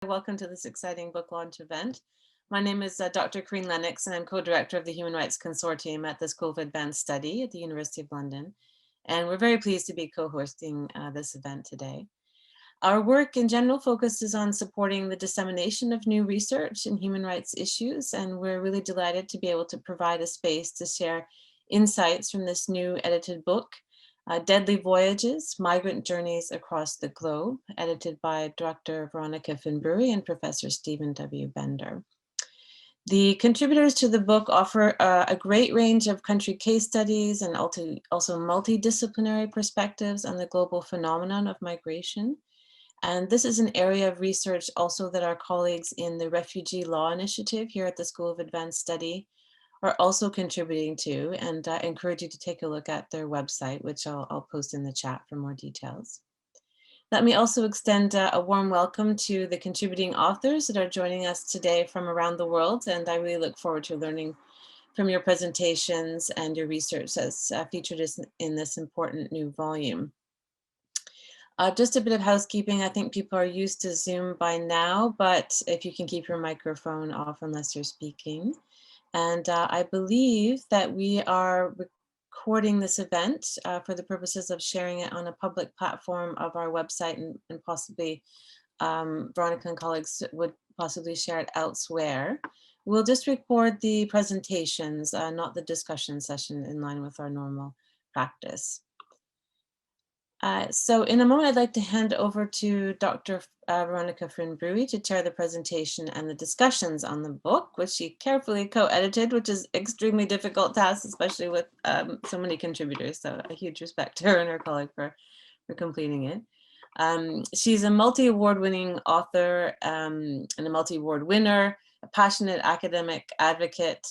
Welcome to this exciting book launch event. My name is Dr. Corinne Lennox, and I'm co-director of the Human Rights Consortium at the School of Advanced Study at the University of London. And we're very pleased to be co-hosting this event today. Our work in general focuses on supporting the dissemination of new research in human rights issues, and we're really delighted to be able to provide a space to share insights from this new edited book, Deadly Voyages, Migrant Journeys Across the Globe, edited by Dr. Veronica Fynn Bruey and Professor Stephen W. Bender. The contributors to the book offer a great range of country case studies and also multidisciplinary perspectives on the global phenomenon of migration. And this is an area of research also that our colleagues in the Refugee Law Initiative here at the School of Advanced Study are also contributing to, and I encourage you to take a look at their website, which I'll post in the chat for more details. Let me also extend a warm welcome to the contributing authors that are joining us today from around the world, and I really look forward to learning from your presentations and your research as featured in this important new volume. Just a bit of housekeeping. I think people are used to Zoom by now, but if you can keep your microphone off unless you're speaking. And I believe that we are recording this event for the purposes of sharing it on a public platform of our website, and possibly Veronica and colleagues would possibly share it elsewhere. We'll just record the presentations, not the discussion session, in line with our normal practice. So in a moment, I'd like to hand over to Dr. Veronica Fynn Bruey to chair the presentation and the discussions on the book, which she carefully co-edited, which is extremely difficult task, especially with so many contributors. So a huge respect to her and her colleague for completing it. She's a multi-award winning author and a multi-award winner, a passionate academic advocate.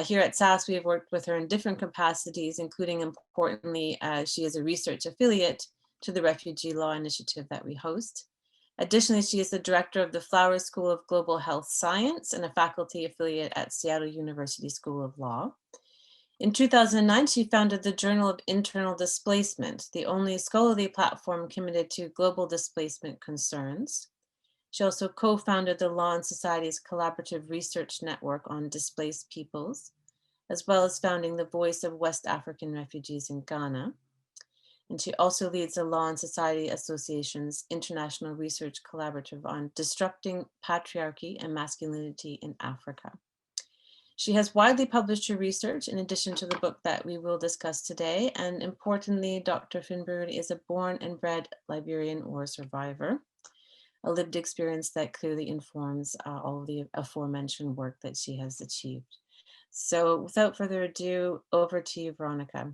Here at SAS, we have worked with her in different capacities, including, importantly, she is a research affiliate to the Refugee Law Initiative that we host. Additionally, she is the director of the Flowers School of Global Health Science and a faculty affiliate at Seattle University School of Law. In 2009, she founded the Journal of Internal Displacement, the only scholarly platform committed to global displacement concerns. She also co-founded the Law and Society's collaborative research network on displaced peoples, as well as founding the Voice of West African Refugees in Ghana. And she also leads the Law and Society Association's International Research Collaborative on Disrupting Patriarchy and Masculinity in Africa. She has widely published her research in addition to the book that we will discuss today. And importantly, Dr. Fynn Bruey is a born and bred Liberian war survivor, a lived experience that clearly informs all of the aforementioned work that she has achieved. So without further ado, over to you, Veronica.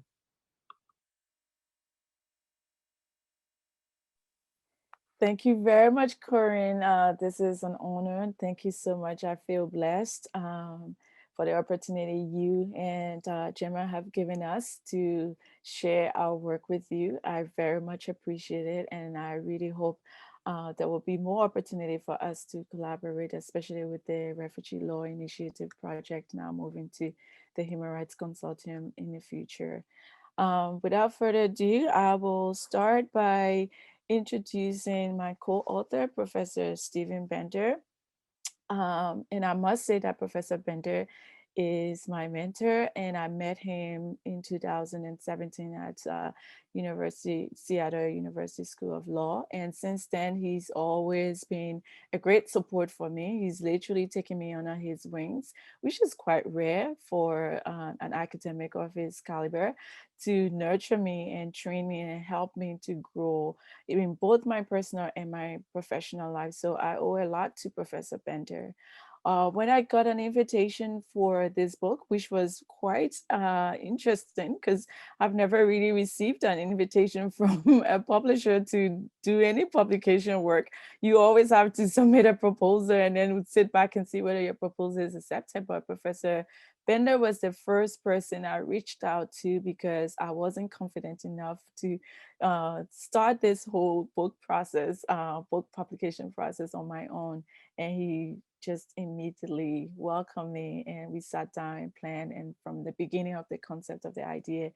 Thank you very much, Corinne. This is an honor. Thank you so much. I feel blessed for the opportunity you and Gemma have given us to share our work with you. I very much appreciate it, and I really hope there will be more opportunity for us to collaborate, especially with the Refugee Law Initiative project now moving to the Human Rights Consortium in the future. Without further ado, I will start by introducing my co-author, Professor Stephen Bender. And I must say that Professor Bender is my mentor, and I met him in 2017 at Seattle University School of Law. And since then, he's always been a great support for me. He's literally taken me under his wings, which is quite rare for an academic of his caliber, to nurture me and train me and help me to grow in both my personal and my professional life. So I owe a lot to Professor Bender. When I got an invitation for this book, which was quite interesting because I've never really received an invitation from a publisher to do any publication work. You always have to submit a proposal and then sit back and see whether your proposal is accepted. But Professor Bender was the first person I reached out to because I wasn't confident enough to start this whole book process, book publication process on my own. And he just immediately welcomed me, and we sat down and planned. And from the beginning of the concept of the idea,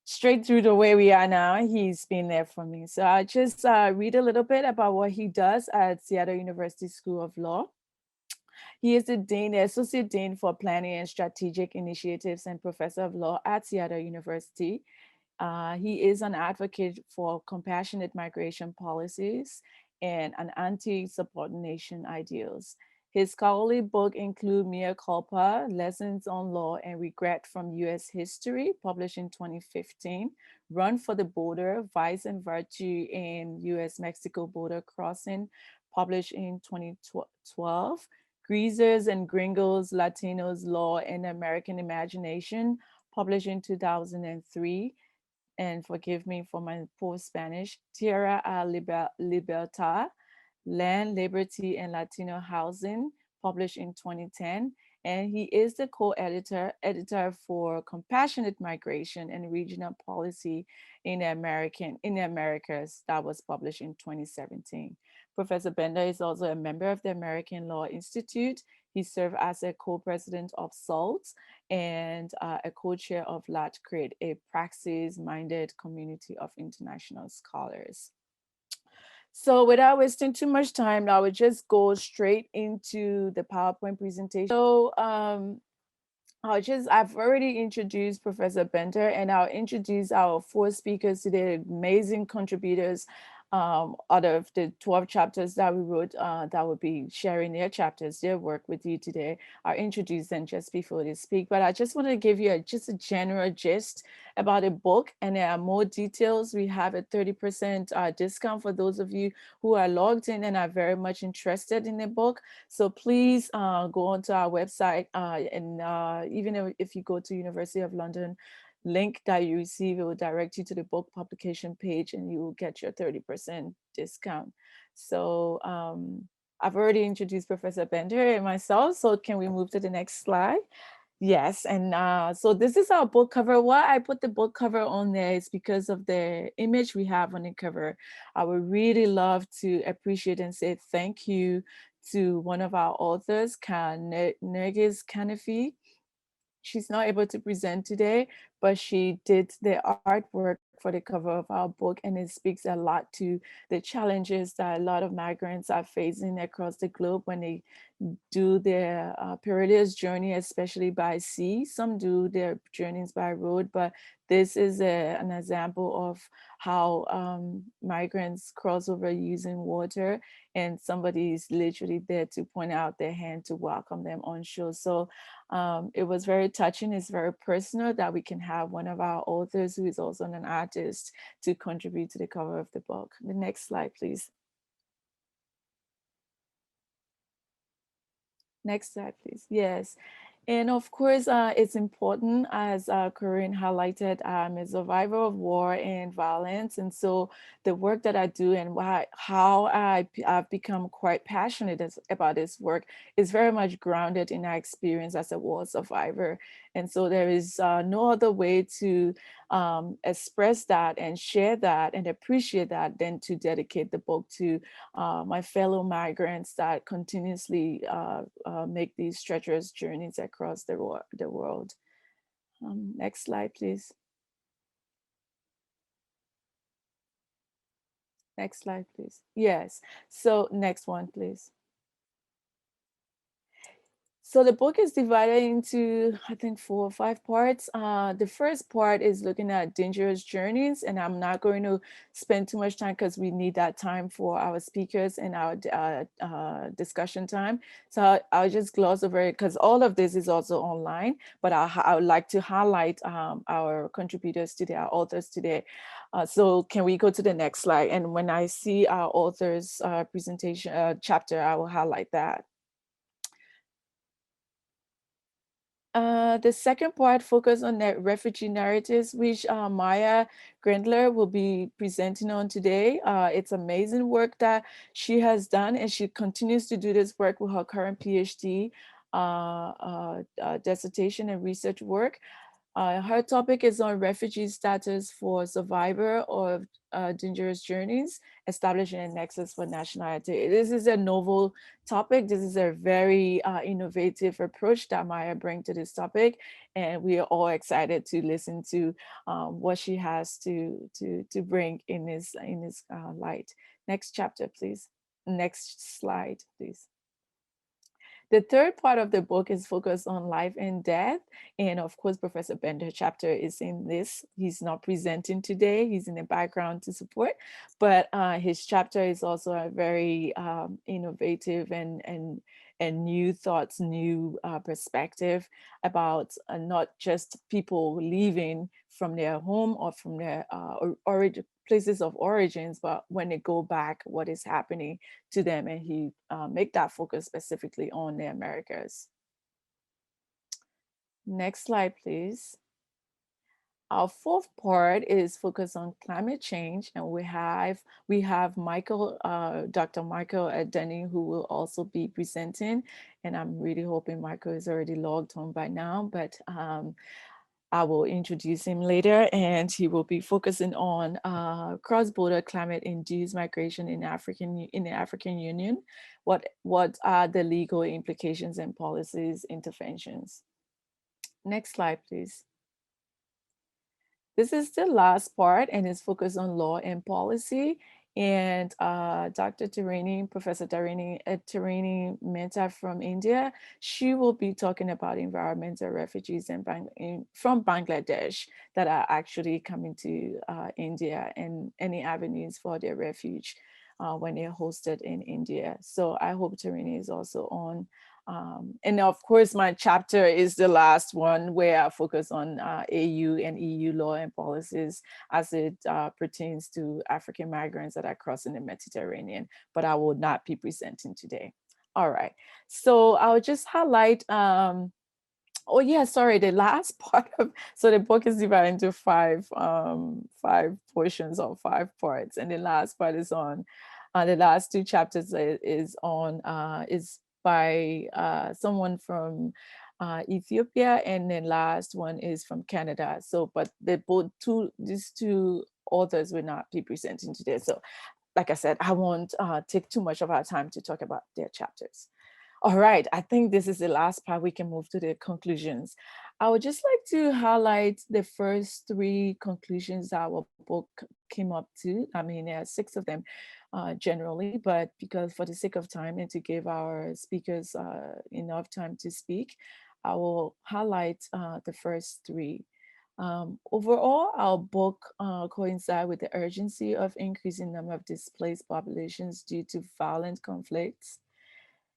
straight through the way we are now. He's been there for me. So I'll just read a little bit about what he does at Seattle University School of Law. He is the Dean, the Associate Dean for Planning and Strategic Initiatives and Professor of Law at Seattle University. He is an advocate for compassionate migration policies and an anti-subordination ideals. His scholarly book include Mea Culpa, Lessons on Law and Regret from U.S. History, published in 2015, Run for the Border, Vice and Virtue in U.S.-Mexico Border Crossing, published in 2012, Greasers and Gringos, Latinos, Law and American Imagination, published in 2003, and forgive me for my poor Spanish, Tierra a Libertad, Land, Liberty, and Latino Housing, published in 2010. And he is the editor for Compassionate Migration and Regional Policy in the Americas, that was published in 2017. Professor Bender is also a member of the American Law Institute. He served as a co-president of SALT and a co-chair of LatCrit, a praxis-minded community of international scholars. So without wasting too much time, I would just go straight into the PowerPoint presentation. So I've already introduced Professor Bender, and I'll introduce our 4 speakers today, amazing contributors out of the 12 chapters that we wrote that will be sharing their chapters, their work with you today. I'll introduce them just before they speak, but I just want to give you just a general gist about the book, and there are more details. We have a 30% discount for those of you who are logged in and are very much interested in the book. So please go onto our website and even if you go to University of London, link that you receive, it will direct you to the book publication page and you will get your 30% discount. So I've already introduced Professor Bender and myself, so can we move to the next slide? Yes, and so this is our book cover. Why I put the book cover on there is because of the image we have on the cover. I would really love to appreciate and say thank you to one of our authors, Nergis Kanafi. She's not able to present today, but she did the artwork for the cover of our book, and it speaks a lot to the challenges that a lot of migrants are facing across the globe when they do their perilous journey, especially by sea. Some do their journeys by road, but this is an example of how migrants cross over using water, and somebody is literally there to point out their hand to welcome them on shore. So it was very touching. It's very personal that we can have one of our authors who is also an artist to contribute to the cover of the book. The next slide, please. Next slide, please. Yes. And of course, it's important, as Corinne highlighted, I'm a survivor of war and violence. And so the work that I do and how I've become quite passionate about this work is very much grounded in our experience as a war survivor. And so there is no other way to express that and share that and appreciate that than to dedicate the book to my fellow migrants that continuously make these treacherous journeys across the world. Next slide, please. Next slide, please. Yes. So next one, please. So the book is divided into, I think, 4 or 5 parts. The first part is looking at dangerous journeys, and I'm not going to spend too much time because we need that time for our speakers and our discussion time. So I'll just gloss over it because all of this is also online, but I would like to highlight our contributors today, our authors today. So can we go to the next slide? And when I see our authors presentation chapter, I will highlight that. The second part focused on the refugee narratives, which Maya Grindler will be presenting on today. It's amazing work that she has done, and she continues to do this work with her current PhD dissertation and research work. Her topic is on refugee status for survivor of dangerous journeys, establishing a nexus for nationality. This is a novel topic. This is a very innovative approach that Maya brings to this topic, and we are all excited to listen to what she has to bring in this light. Next chapter, please. Next slide, please. The third part of the book is focused on life and death. And of course, Professor Bender chapter is in this. He's not presenting today. He's in the background to support, but his chapter is also a very innovative and new thoughts, new perspective about not just people leaving from their home or from their origin, places of origins, but when they go back, what is happening to them, and he make that focus specifically on the Americas. Next slide, please. Our fourth part is focused on climate change, and we have Michael, Dr. Michael Denny, who will also be presenting, and I'm really hoping Michael is already logged on by now, but I will introduce him later, and he will be focusing on cross-border climate-induced migration in the African Union. What are the legal implications and policies interventions? Next slide, please. This is the last part, and it's focused on law and policy. And Dr. Tarini, Professor Tarini Mehta from India, she will be talking about environmental refugees from Bangladesh that are actually coming to India, and any avenues for their refuge when they're hosted in India. So I hope Tarini is also on. And of course, my chapter is the last one where I focus on AU and EU law and policies as it pertains to African migrants that are crossing the Mediterranean, but I will not be presenting today. All right, so I'll just highlight, oh yeah, sorry, the last part of, so the book is divided into five portions or 5 parts, and the last part is on, the last 2 chapters is by someone from Ethiopia, and the last one is from Canada. So, but these two authors will not be presenting today. So, like I said, I won't take too much of our time to talk about their chapters. All right, I think this is the last part. We can move to the conclusions. I would just like to highlight the first 3 conclusions our book came up to. I mean, there are 6 of them generally, but because for the sake of time and to give our speakers enough time to speak, I will highlight the first 3. Overall, our book coincides with the urgency of increasing number of displaced populations due to violent conflicts,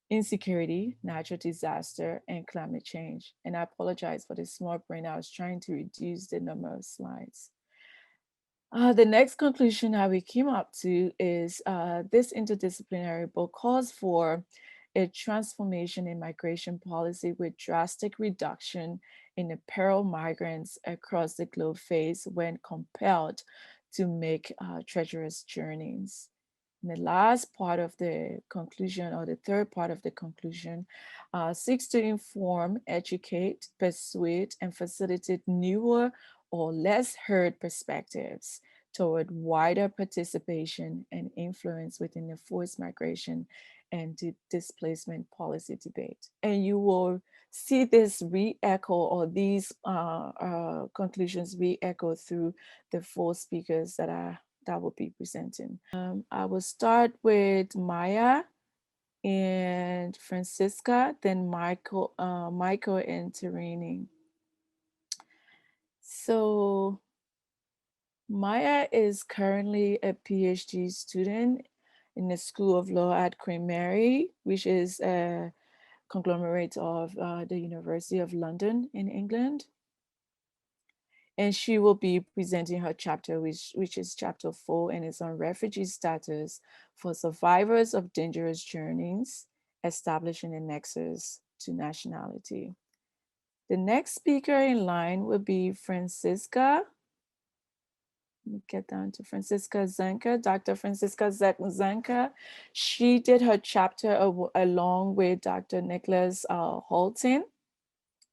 insecurity, natural disaster, and climate change. And I apologize for the small brain. I was trying to reduce the number of slides. The next conclusion that we came up to is this interdisciplinary book calls for a transformation in migration policy with drastic reduction in the peril migrants across the globe face when compelled to make treacherous journeys. And the last part of the conclusion, or the third part of the conclusion, seeks to inform, educate, persuade, and facilitate newer or less heard perspectives toward wider participation and influence within the forced migration and displacement policy debate. And you will see this re-echo, or these conclusions re-echo through the 4 speakers that will be presenting. I will start with Maya and Francisca, then Michael and Tarini. So Maya is currently a PhD student in the School of Law at Queen Mary, which is a conglomerate of the University of London in England. And she will be presenting her chapter, which is chapter 4, and it's on refugee status for survivors of dangerous journeys, establishing a nexus to nationality. The next speaker in line will be Francisca. Let me get down to Francisca Zanka, Dr. Francisca Zanka. She did her chapter along with Dr. Nicholas Holton.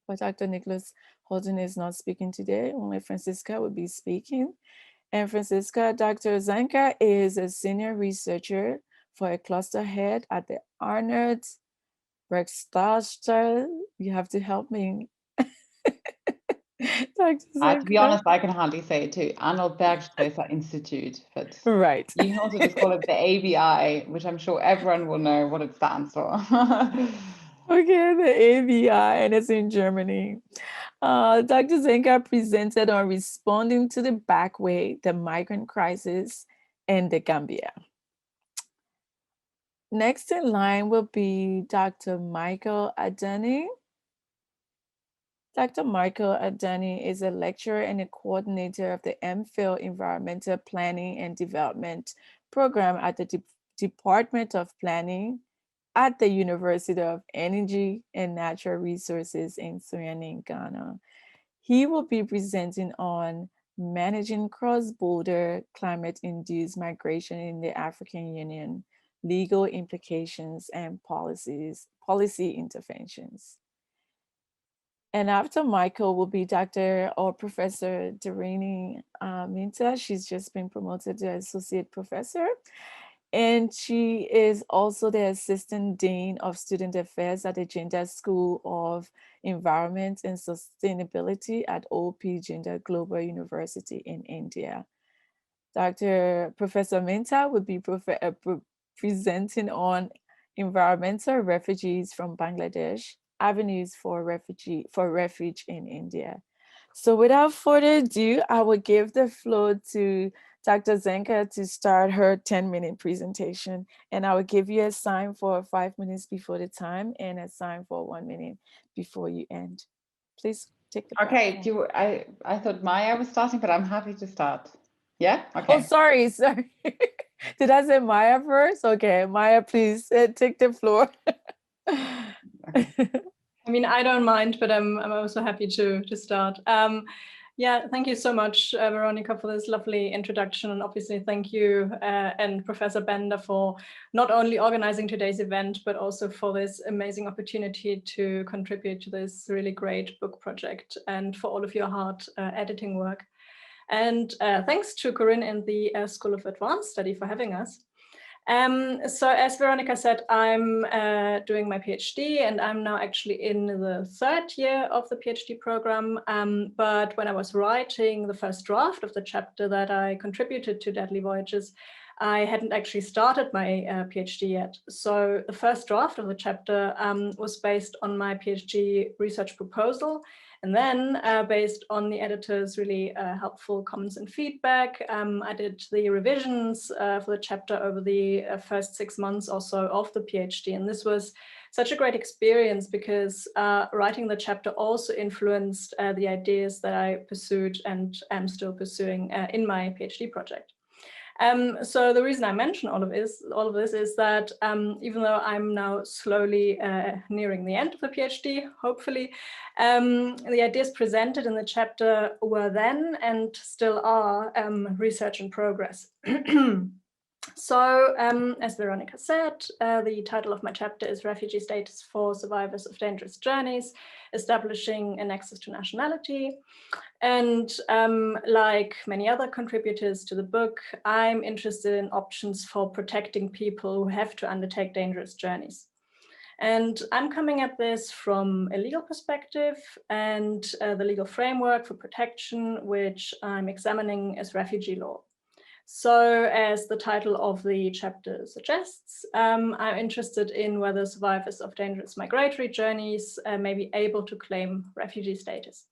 But Dr. Nicholas Holden is not speaking today. Only Francisca will be speaking. And Francisca, Dr. Zenka is a senior researcher for a cluster head at the Arnold Bergstadtstelle. You have to help me. Dr. To be Zenka. honest, I can hardly say it too. Arnold Bergstadtstelle Institute, but Right. you can also just call it the ABI, which I'm sure everyone will know what it stands for. Okay, the ABI, and it's in Germany. Dr. Zenka presented on responding to the back way, the migrant crisis, in the Gambia. Next in line will be Dr. Michael Adani. Dr. Michael Adani is a lecturer and a coordinator of the MPhil Environmental Planning and Development program at the Department of Planning at the University of Energy and Natural Resources in Suriname, Ghana. He will be presenting on managing cross-border climate-induced migration in the African Union, legal implications and policy interventions. And after Michael will be Dr. or Professor Doreen Minta. She's just been promoted to associate professor. And she is also the Assistant Dean of Student Affairs at the Gender School of Environment and Sustainability at OP Gender Global University in India. Dr. Professor Minta will be presenting on environmental refugees from Bangladesh, avenues for refuge in India. So without further ado, I will give the floor to Dr. Zenka to start her 10-minute presentation. And I will give you a sign for 5 minutes before the time and a sign for 1 minute before you end. Please take the Okay, I thought Maya was starting, but I'm happy to start. Yeah? Okay. Oh, sorry. Did I say Maya first? Okay, Maya, please take the floor. Okay. I mean, I don't mind, but I'm also happy to start. Yeah, thank you so much, Veronica, for this lovely introduction. And obviously, thank you and Professor Bender for not only organizing today's event, but also for this amazing opportunity to contribute to this really great book project and for all of your hard editing work. And thanks to Corinne and the School of Advanced Study for having us. So as Veronica said, I'm doing my PhD and I'm now actually in the 3rd year of the PhD program. But when I was writing the first draft of the chapter that I contributed to Deadly Voyages, I hadn't actually started my PhD yet. So the first draft of the chapter was based on my PhD research proposal. And then based on the editor's really helpful comments and feedback, I did the revisions for the chapter over the first 6 months or so of the PhD. And this was such a great experience because writing the chapter also influenced the ideas that I pursued and am still pursuing in my PhD project. So the reason I mention all of this is that even though I'm now slowly nearing the end of the PhD, hopefully, the ideas presented in the chapter were then and still are research in progress. So, as Veronica said, the title of my chapter is Refugee Status for Survivors of Dangerous Journeys, Establishing a Nexus to Nationality. And like many other contributors to the book, I'm interested in options for protecting people who have to undertake dangerous journeys. And I'm coming at this from a legal perspective, and the legal framework for protection, which I'm examining as refugee law. So as the title of the chapter suggests, I'm interested in whether survivors of dangerous migratory journeys may be able to claim refugee status.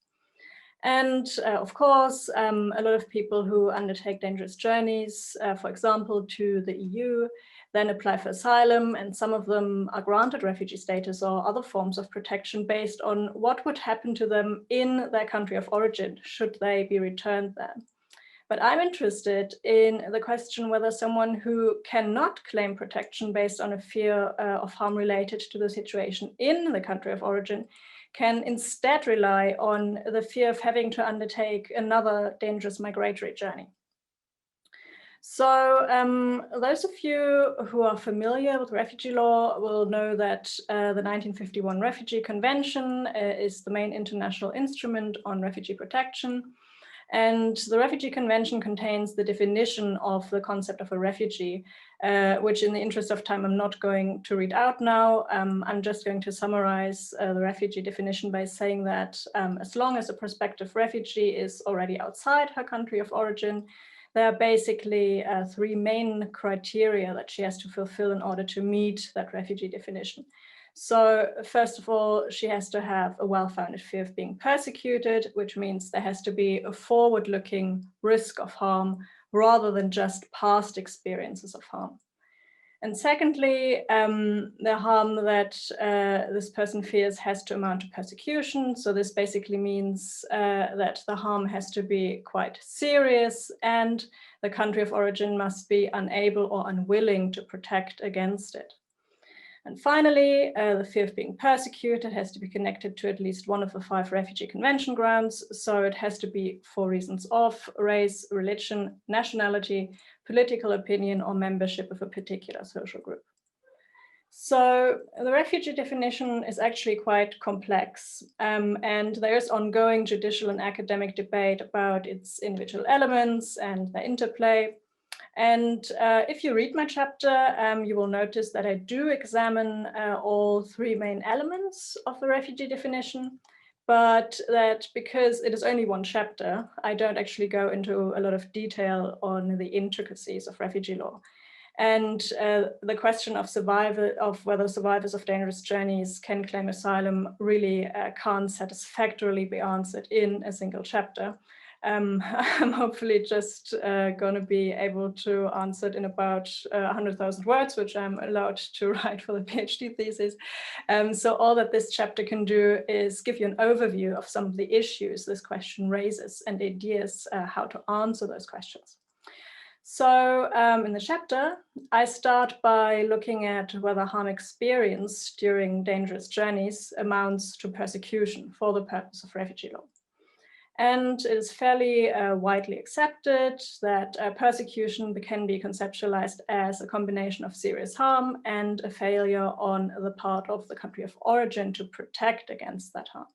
And of course, a lot of people who undertake dangerous journeys, for example, to the EU, then apply for asylum, and some of them are granted refugee status or other forms of protection based on what would happen to them in their country of origin, should they be returned there. But I'm interested in the question whether someone who cannot claim protection based on a fear of harm related to the situation in the country of origin can instead rely on the fear of having to undertake another dangerous migratory journey. So those of you who are familiar with refugee law will know that the 1951 Refugee Convention is the main international instrument on refugee protection. And the Refugee Convention contains the definition of the concept of a refugee, which in the interest of time, I'm not going to read out now. I'm just going to summarize the refugee definition by saying that as long as a prospective refugee is already outside her country of origin, there are basically three main criteria that she has to fulfill in order to meet that refugee definition. So first of all, she has to have a well-founded fear of being persecuted, which means there has to be a forward-looking risk of harm rather than just past experiences of harm. And secondly, the harm that this person fears has to amount to persecution. So this basically means that the harm has to be quite serious and the country of origin must be unable or unwilling to protect against it. And finally, the fear of being persecuted has to be connected to at least one of the 5 refugee convention grounds. So it has to be for reasons of race, religion, nationality, political opinion, or membership of a particular social group. So the refugee definition is actually quite complex, and there's ongoing judicial and academic debate about its individual elements and their interplay. And if you read my chapter, you will notice that I do examine all 3 main elements of the refugee definition, but that because it is only one chapter, I don't actually go into a lot of detail on the intricacies of refugee law. And the question of survival, of whether survivors of dangerous journeys can claim asylum really can't satisfactorily be answered in a single chapter. I'm hopefully just going to be able to answer it in about 100,000 words, which I'm allowed to write for the PhD thesis. So all that this chapter can do is give you an overview of some of the issues this question raises and ideas how to answer those questions. So in the chapter, I start by looking at whether harm experienced during dangerous journeys amounts to persecution for the purpose of refugee law. And it is fairly widely accepted that persecution can be conceptualized as a combination of serious harm and a failure on the part of the country of origin to protect against that harm.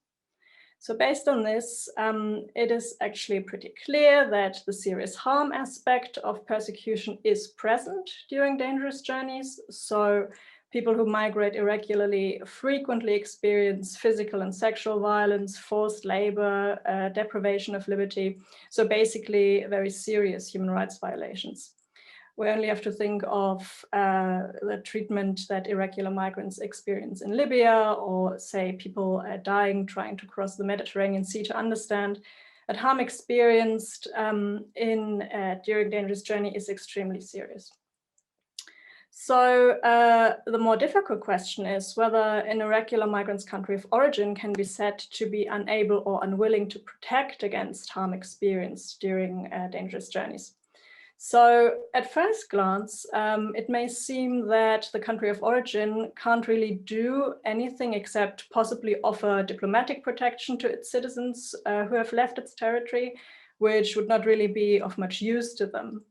So based on this, it is actually pretty clear that the serious harm aspect of persecution is present during dangerous journeys. So people who migrate irregularly frequently experience physical and sexual violence, forced labor, deprivation of liberty. So basically very serious human rights violations. We only have to think of the treatment that irregular migrants experience in Libya, or say people dying trying to cross the Mediterranean Sea, to understand that harm experienced during dangerous journey is extremely serious. So the more difficult question is whether an irregular migrant's country of origin can be said to be unable or unwilling to protect against harm experienced during dangerous journeys. So at first glance, it may seem that the country of origin can't really do anything except possibly offer diplomatic protection to its citizens who have left its territory, which would not really be of much use to them.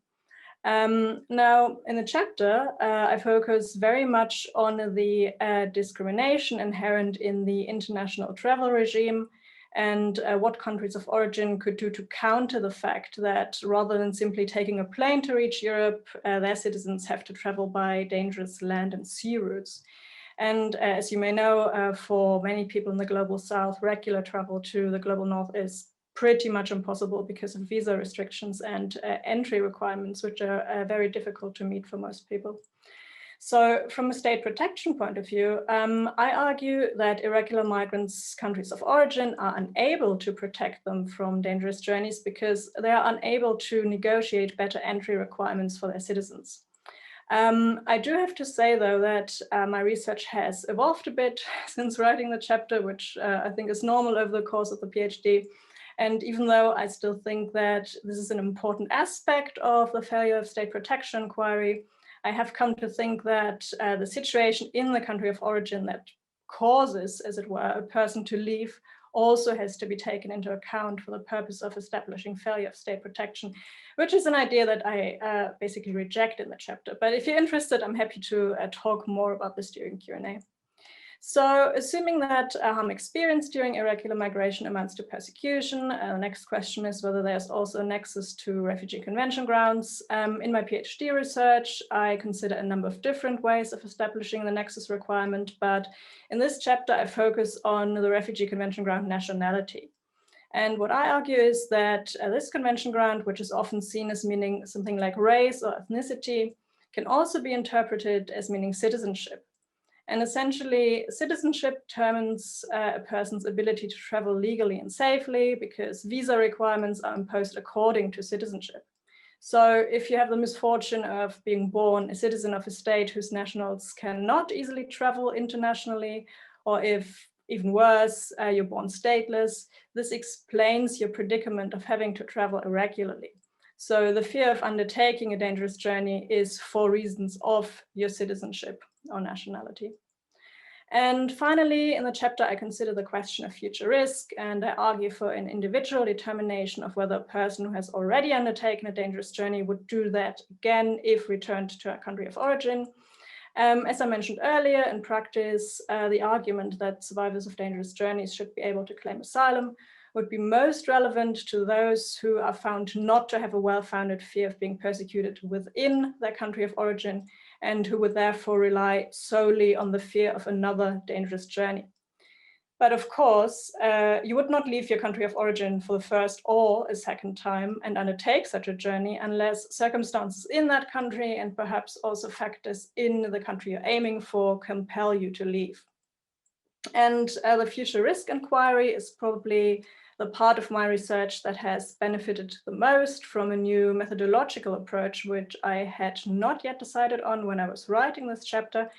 Now, in the chapter, I focus very much on the discrimination inherent in the international travel regime and what countries of origin could do to counter the fact that rather than simply taking a plane to reach Europe, their citizens have to travel by dangerous land and sea routes. And as you may know, for many people in the global south, regular travel to the global north is pretty much impossible because of visa restrictions and entry requirements, which are very difficult to meet for most people. So from a state protection point of view, I argue that irregular migrants' countries of origin are unable to protect them from dangerous journeys because they are unable to negotiate better entry requirements for their citizens. I do have to say, though, that my research has evolved a bit since writing the chapter, which I think is normal over the course of the PhD. And even though I still think that this is an important aspect of the failure of state protection inquiry, I have come to think that the situation in the country of origin that causes, as it were, a person to leave also has to be taken into account for the purpose of establishing failure of state protection, which is an idea that I basically reject in the chapter. But if you're interested, I'm happy to talk more about this during Q&A. So assuming that harm experienced during irregular migration amounts to persecution, the next question is whether there's also a nexus to refugee convention grounds. In my PhD research, I consider a number of different ways of establishing the nexus requirement, but in this chapter, I focus on the refugee convention ground nationality. And what I argue is that this convention ground, which is often seen as meaning something like race or ethnicity, can also be interpreted as meaning citizenship. And essentially, citizenship determines a person's ability to travel legally and safely because visa requirements are imposed according to citizenship. So if you have the misfortune of being born a citizen of a state whose nationals cannot easily travel internationally, or if even worse, you're born stateless, this explains your predicament of having to travel irregularly. So the fear of undertaking a dangerous journey is for reasons of your citizenship or nationality. And finally, in the chapter, I consider the question of future risk, and I argue for an individual determination of whether a person who has already undertaken a dangerous journey would do that again if returned to a country of origin. As I mentioned earlier, in practice, the argument that survivors of dangerous journeys should be able to claim asylum would be most relevant to those who are found not to have a well-founded fear of being persecuted within their country of origin, and who would therefore rely solely on the fear of another dangerous journey. But of course, you would not leave your country of origin for the first or a second time and undertake such a journey unless circumstances in that country and perhaps also factors in the country you're aiming for compel you to leave. And the future risk inquiry is probably the part of my research that has benefited the most from a new methodological approach, which I had not yet decided on when I was writing this chapter.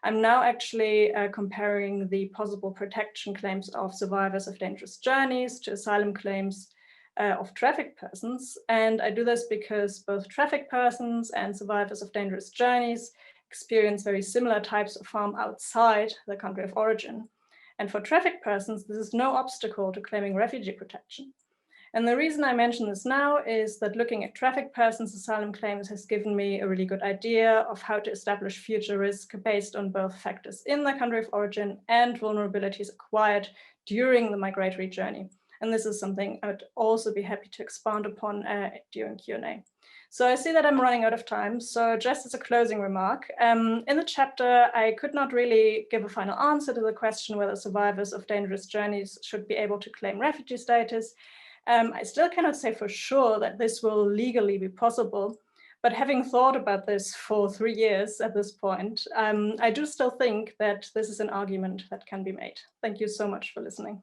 I'm now actually comparing the possible protection claims of survivors of dangerous journeys to asylum claims of trafficked persons. And I do this because both trafficked persons and survivors of dangerous journeys experience very similar types of harm outside the country of origin. And for trafficked persons, this is no obstacle to claiming refugee protection. And the reason I mention this now is that looking at trafficked persons' asylum claims has given me a really good idea of how to establish future risk based on both factors in the country of origin and vulnerabilities acquired during the migratory journey. And this is something I would also be happy to expand upon during Q&A. So I see that I'm running out of time. So just as a closing remark, in the chapter, I could not really give a final answer to the question whether survivors of dangerous journeys should be able to claim refugee status. I still cannot say for sure that this will legally be possible, but having thought about this for 3 years at this point, I do still think that this is an argument that can be made. Thank you so much for listening.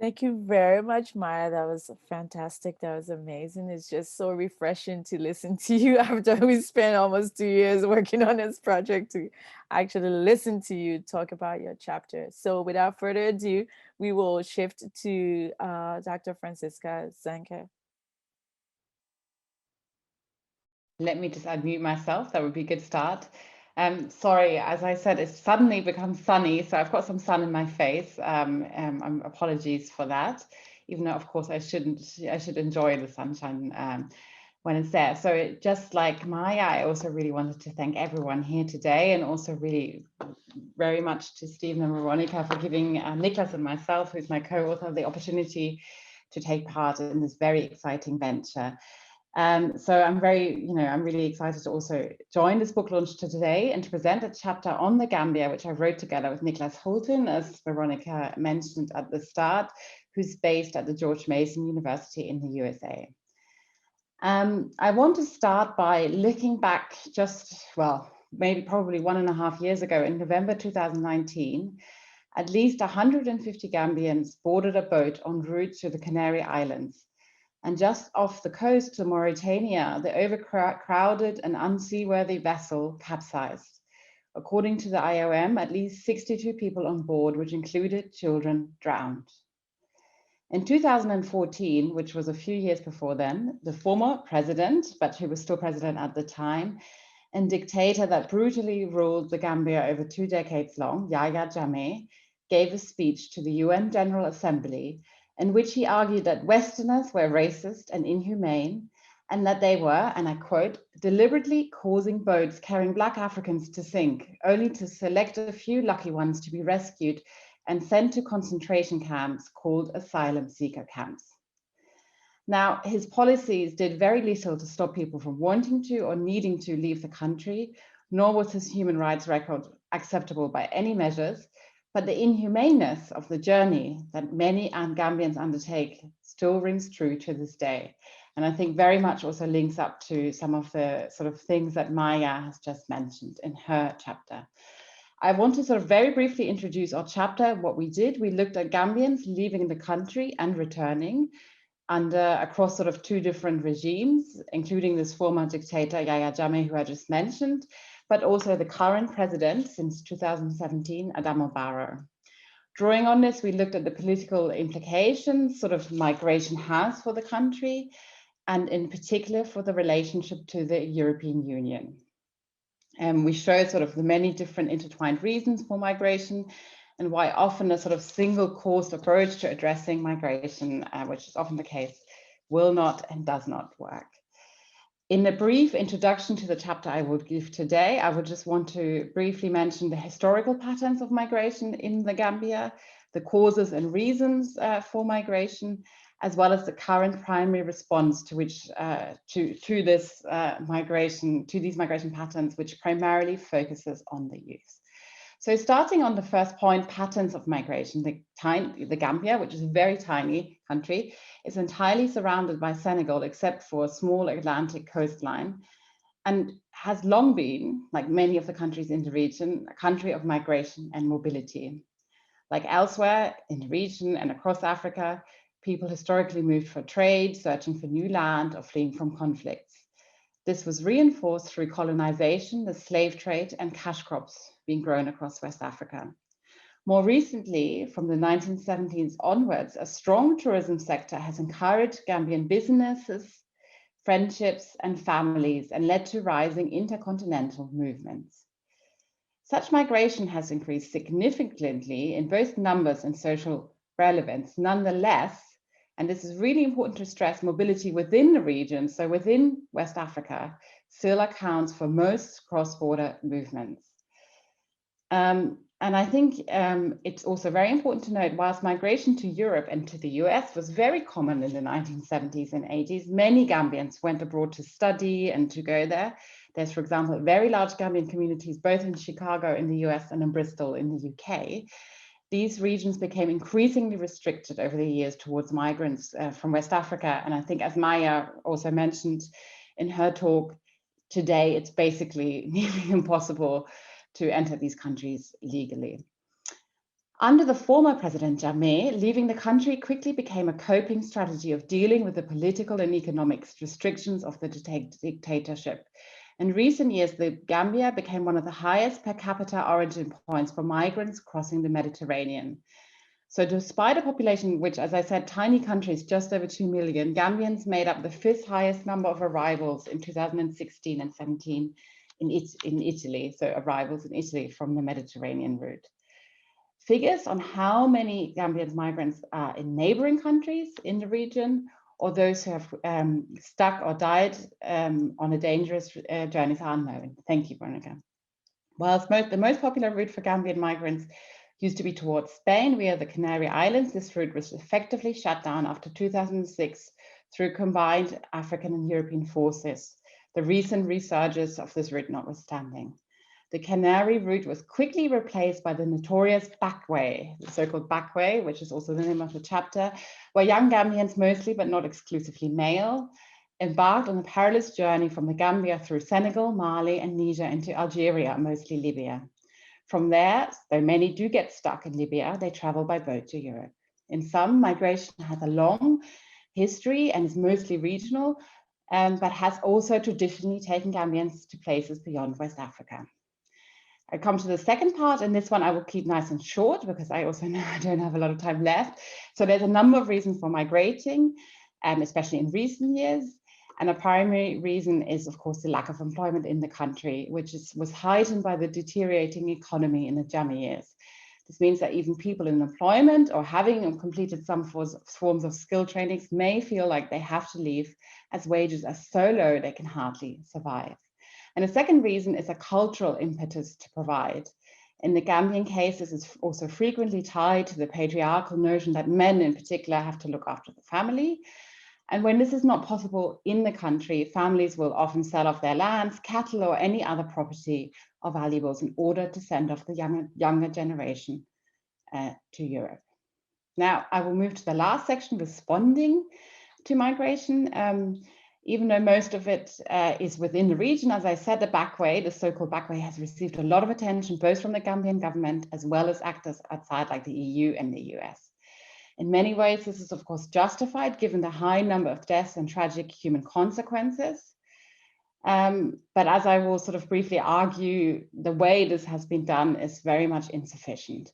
Thank you very much, Maya. That was fantastic. That was amazing. It's just so refreshing to listen to you after we spent almost 2 years working on this project, to actually listen to you talk about your chapter. So without further ado, we will shift to Dr. Franziska Zanke. Let me just unmute myself. That would be a good start. Sorry, as I said, it's suddenly become sunny, so I've got some sun in my face. Apologies for that, even though, of course, I should enjoy the sunshine when it's there. So just like Maya, I also really wanted to thank everyone here today, and also really very much to Stephen and Veronica for giving Niklas and myself, who's my co-author, the opportunity to take part in this very exciting venture. So I'm really excited to also join this book launch today and to present a chapter on the Gambia, which I wrote together with Niklas Holten, as Veronica mentioned at the start, who's based at the George Mason University in the USA. I want to start by looking back probably 1.5 years ago. In November 2019, at least 150 Gambians boarded a boat en route to the Canary Islands. And just off the coast to Mauritania, the overcrowded and unseaworthy vessel capsized. According to the IOM, at least 62 people on board, which included children, drowned. In 2014, which was a few years before then, the former president, but who was still president at the time, and dictator that brutally ruled the Gambia over 2 decades long, Yahya Jammeh, gave a speech to the UN General Assembly in which he argued that Westerners were racist and inhumane, and that they were, and I quote, deliberately causing boats carrying Black Africans to sink, only to select a few lucky ones to be rescued and sent to concentration camps called asylum seeker camps. Now, his policies did very little to stop people from wanting to or needing to leave the country, nor was his human rights record acceptable by any measures, but the inhumaneness of the journey that many Gambians undertake still rings true to this day. And I think very much also links up to some of the sort of things that Maya has just mentioned in her chapter. I want to sort of very briefly introduce our chapter. What we did, we looked at Gambians leaving the country and returning across sort of two different regimes, including this former dictator, Yahya Jammeh, who I just mentioned, but also the current president since 2017, Adama Barrow. Drawing on this, we looked at the political implications sort of migration has for the country, and in particular for the relationship to the European Union. We showed sort of the many different intertwined reasons for migration and why often a sort of single course approach to addressing migration, which is often the case, will not and does not work. In a brief introduction to the chapter I would give today, I would just want to briefly mention the historical patterns of migration in the Gambia, the causes and reasons for migration, as well as the current primary response to which to these migration patterns, which primarily focuses on the youth. So starting on the first point, patterns of migration, the Gambia, which is a very tiny country, is entirely surrounded by Senegal, except for a small Atlantic coastline, and has long been, like many of the countries in the region, a country of migration and mobility. Like elsewhere in the region and across Africa, people historically moved for trade, searching for new land, or fleeing from conflicts. This was reinforced through colonization, the slave trade, and cash crops being grown across West Africa. More recently, from the 1970s onwards, a strong tourism sector has encouraged Gambian businesses, friendships, and families, and led to rising intercontinental movements. Such migration has increased significantly in both numbers and social relevance. Nonetheless, and this is really important to stress, mobility within the region, so within West Africa, still accounts for most cross-border movements. And I think it's also very important to note, whilst migration to Europe and to the US was very common in the 1970s and 80s, many Gambians went abroad to study and to go there. There's, for example, very large Gambian communities, both in Chicago in the US and in Bristol in the UK. These regions became increasingly restricted over the years towards migrants from West Africa. And I think, as Maya also mentioned in her talk, today it's basically nearly impossible to enter these countries legally. Under the former President Jammeh, leaving the country quickly became a coping strategy of dealing with the political and economic restrictions of the dictatorship. In recent years, the Gambia became one of the highest per capita origin points for migrants crossing the Mediterranean. So despite a population which, as I said, tiny countries, just over 2 million, Gambians made up the 5th highest number of arrivals in 2016 and 17 in Italy, so arrivals in Italy from the Mediterranean route. Figures on how many Gambian migrants are in neighboring countries in the region, or those who have stuck or died on a dangerous journeys are unknown. Thank you, Veronica. Whilst the most popular route for Gambian migrants used to be towards Spain via the Canary Islands, this route was effectively shut down after 2006 through combined African and European forces, the recent resurgence of this route notwithstanding. The Canary route was quickly replaced by the notorious backway, the so-called backway, which is also the name of the chapter, where young Gambians, mostly but not exclusively male, embarked on a perilous journey from the Gambia through Senegal, Mali, and Niger into Algeria, mostly Libya. From there, though many do get stuck in Libya, they travel by boat to Europe. In some, migration has a long history and is mostly regional, but has also traditionally taken Gambians to places beyond West Africa. I come to the second part, and this one I will keep nice and short because I also know I don't have a lot of time left. So there's a number of reasons for migrating, especially in recent years. And a primary reason is, of course, the lack of employment in the country, which was heightened by the deteriorating economy in the Jammeh years. This means that even people in employment or having completed some forms of skill trainings may feel like they have to leave as wages are so low they can hardly survive. And a second reason is a cultural impetus to provide. In the Gambian case, this is also frequently tied to the patriarchal notion that men in particular have to look after the family. And when this is not possible in the country, families will often sell off their lands, cattle, or any other property or valuables in order to send off the younger generation to Europe. Now, I will move to the last section, responding to migration. Even though most of it is within the region, as I said, the backway, the so-called backway, has received a lot of attention, both from the Gambian government as well as actors outside like the EU and the US. In many ways, this is of course justified given the high number of deaths and tragic human consequences. But as I will sort of briefly argue, the way this has been done is very much insufficient.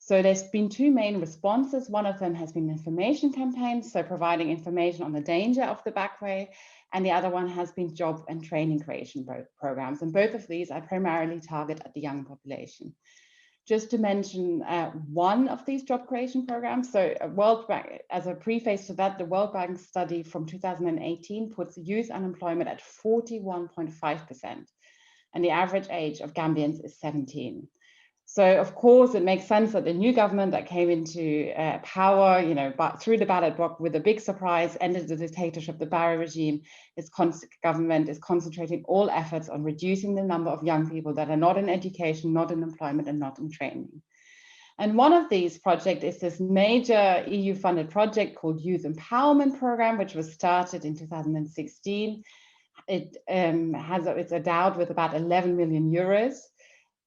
So there's been two main responses. One of them has been information campaigns, so providing information on the danger of the backway, and the other one has been job and training creation programs. And both of these I primarily target at the young population. Just to mention one of these job creation programs, so World Bank, as a preface to that, the World Bank study from 2018 puts youth unemployment at 41.5%, and the average age of Gambians is 17. So of course, it makes sense that the new government that came into power, but through the ballot box with a big surprise, ended the dictatorship of the Barry regime. Its government is concentrating all efforts on reducing the number of young people that are not in education, not in employment, and not in training. And one of these projects is this major EU-funded project called Youth Empowerment Program, which was started in 2016. It's endowed with about 11 million euros.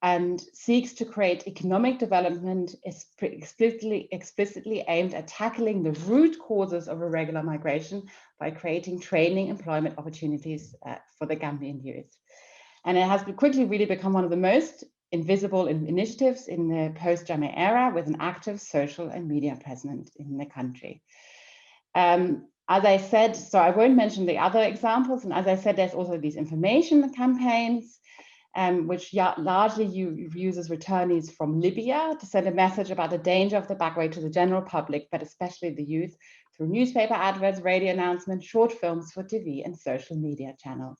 And seeks to create economic development is explicitly aimed at tackling the root causes of irregular migration by creating training employment opportunities for the Gambian youth. And it has quickly really become one of the most invisible initiatives in the post-Jammeh era, with an active social and media presence in the country. As I said, so I won't mention the other examples. And as I said, there's also these information campaigns, which largely uses returnees from Libya to send a message about the danger of the backway to the general public, but especially the youth, through newspaper adverts, radio announcements, short films for TV and social media channels.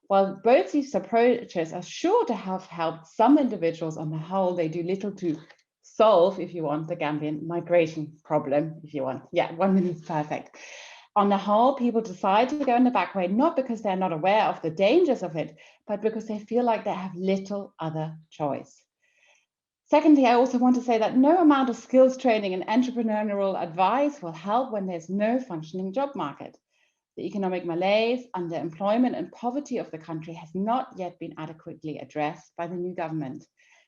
While both these approaches are sure to have helped some individuals, on the whole, they do little to solve, if you want, the Gambian migration problem, if you want. Yeah, 1 minute is perfect. On the whole, people decide to go in the backway, not because they're not aware of the dangers of it, but because they feel like they have little other choice. Secondly, I also want to say that no amount of skills training and entrepreneurial advice will help when there's no functioning job market. The economic malaise, underemployment, and poverty of the country has not yet been adequately addressed by the new government,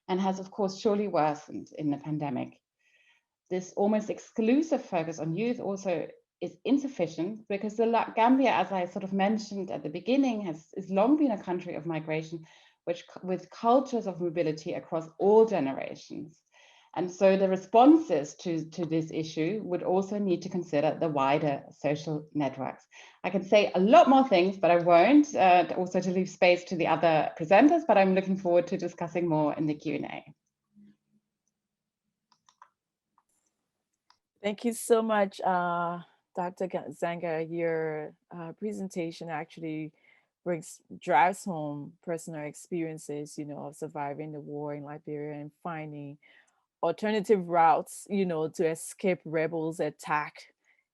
and has, of course, surely worsened in the pandemic. This almost exclusive focus on youth also is insufficient because the Gambia, as I sort of mentioned at the beginning, has long been a country of migration, with cultures of mobility across all generations. And so the responses to this issue would also need to consider the wider social networks. I can say a lot more things, but I won't, also to leave space to the other presenters, but I'm looking forward to discussing more in the Q&A. Thank you so much, Dr. Zanga. Your presentation actually drives home personal experiences, of surviving the war in Liberia and finding alternative routes, to escape rebels' attack.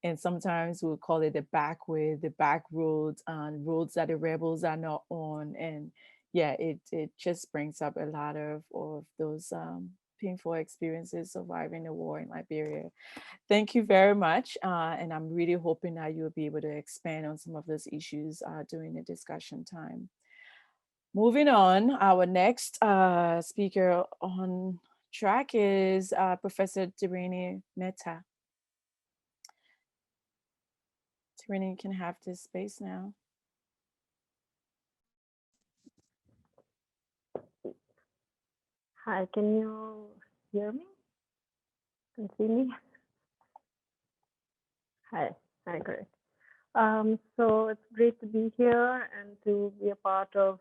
And sometimes we'll call it the back way, the back roads, and roads that the rebels are not on. And yeah, it just brings up a lot of those painful experiences surviving the war in Liberia. Thank you very much. And I'm really hoping that you'll be able to expand on some of those issues during the discussion time. Moving on, our next speaker on track is Professor Tirini Mehta. Tirini, you can have this space now. Hi, can you hear me? Can you see me? Hi, great. So it's great to be here and to be a part of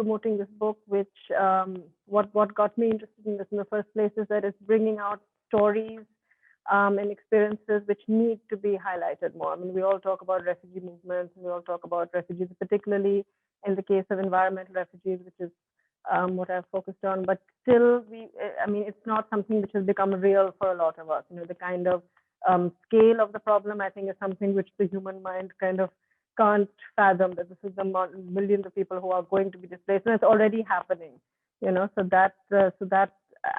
promoting this book, which what got me interested in this in the first place is that it's bringing out stories and experiences which need to be highlighted more. I mean, we all talk about refugee movements, and we all talk about refugees, particularly in the case of environmental refugees, which is what I've focused on. But still, I mean, it's not something which has become real for a lot of us. You know, the kind of scale of the problem, I think, is something which the human mind kind of can't fathom, that this is the millions of people who are going to be displaced, and it's already happening. You know, so that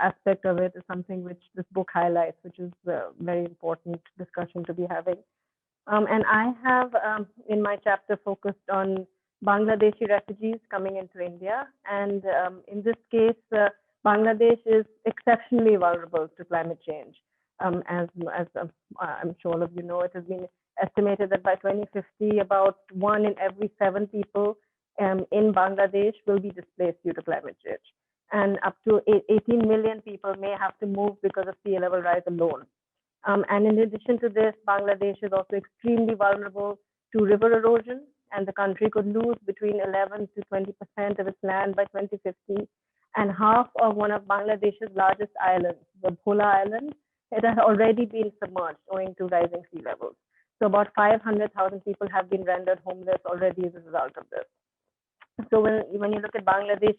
aspect of it is something which this book highlights, which is a very important discussion to be having. And I have in my chapter focused on Bangladeshi refugees coming into India, and in this case, Bangladesh is exceptionally vulnerable to climate change. As I'm sure all of you know, it has been estimated that by 2050, about 1 in every 7 people in Bangladesh will be displaced due to climate change. And up to 18 million people may have to move because of sea level rise alone. And in addition to this, Bangladesh is also extremely vulnerable to river erosion, and the country could lose between 11 to 20% of its land by 2050. And half of one of Bangladesh's largest islands, the Bhola Island, it has already been submerged owing to rising sea levels. So about 500,000 people have been rendered homeless already as a result of this. So when you look at Bangladesh,